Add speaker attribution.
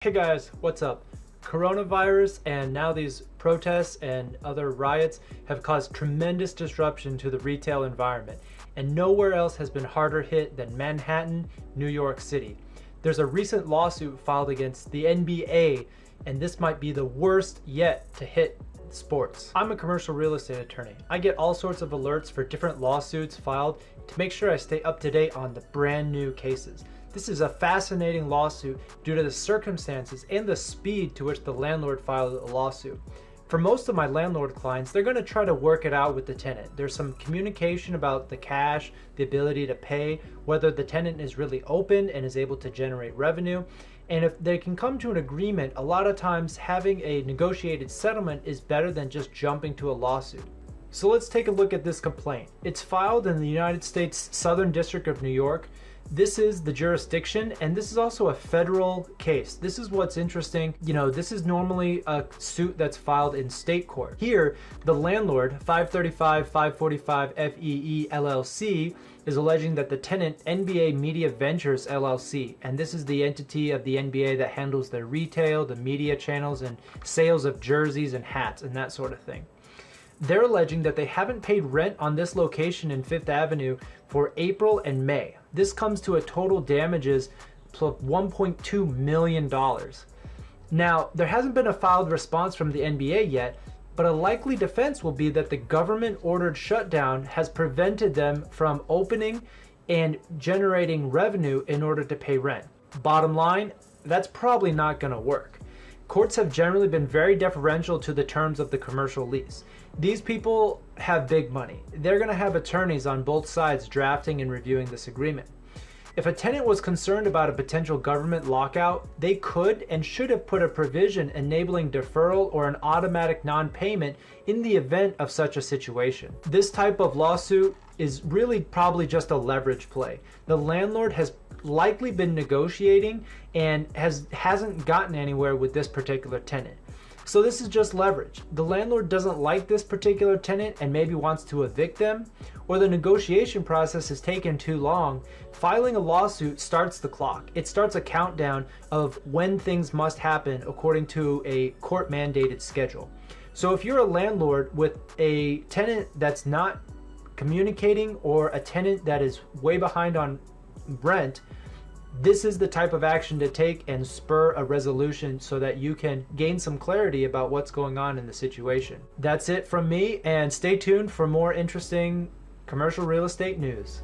Speaker 1: Hey guys, what's up? Coronavirus and now these protests and other riots have caused tremendous disruption to the retail environment, and nowhere else has been harder hit than Manhattan, New York City. There's a recent lawsuit filed against the NBA, and this might be the worst yet to hit sports. I'm a commercial real estate attorney. I get all sorts of alerts for different lawsuits filed to make sure I stay up to date on the brand new cases. This is a fascinating lawsuit due to the circumstances and the speed to which the landlord filed a lawsuit. For most of my landlord clients, they're going to try to work it out with the tenant. There's some communication about the cash, the ability to pay, whether the tenant is really open and is able to generate revenue. And if they can come to an agreement, a lot of times having a negotiated settlement is better than just jumping to a lawsuit. So let's take a look at this complaint. It's filed in the United States Southern District of New York. This is the jurisdiction, and this is also a federal case. This is what's interesting. This is normally a suit that's filed in state court. Here, the landlord, 535-545 FEE LLC, is alleging that the tenant, NBA Media Ventures LLC, and this is the entity of the NBA that handles the retail, the media channels, and sales of jerseys and hats and that sort of thing. They're alleging that they haven't paid rent on this location in Fifth Avenue for April and May. This comes to a total damages of $1.2 million. Now, there hasn't been a filed response from the NBA yet, but a likely defense will be that the government-ordered shutdown has prevented them from opening and generating revenue in order to pay rent. Bottom line, that's probably not going to work. Courts have generally been very deferential to the terms of the commercial lease. These people have big money. They're going to have attorneys on both sides drafting and reviewing this agreement. If a tenant was concerned about a potential government lockout, they could and should have put a provision enabling deferral or an automatic non-payment in the event of such a situation. This type of lawsuit is really probably just a leverage play. The landlord has likely been negotiating and hasn't gotten anywhere with this particular tenant. So this is just leverage. The landlord doesn't like this particular tenant and maybe wants to evict them, or the negotiation process has taken too long. Filing a lawsuit starts the clock. It starts a countdown of when things must happen according to a court-mandated schedule. So if you're a landlord with a tenant that's not communicating or a tenant that is way behind on rent, this is the type of action to take and spur a resolution so that you can gain some clarity about what's going on in the situation. That's it from me, and stay tuned for more interesting commercial real estate news.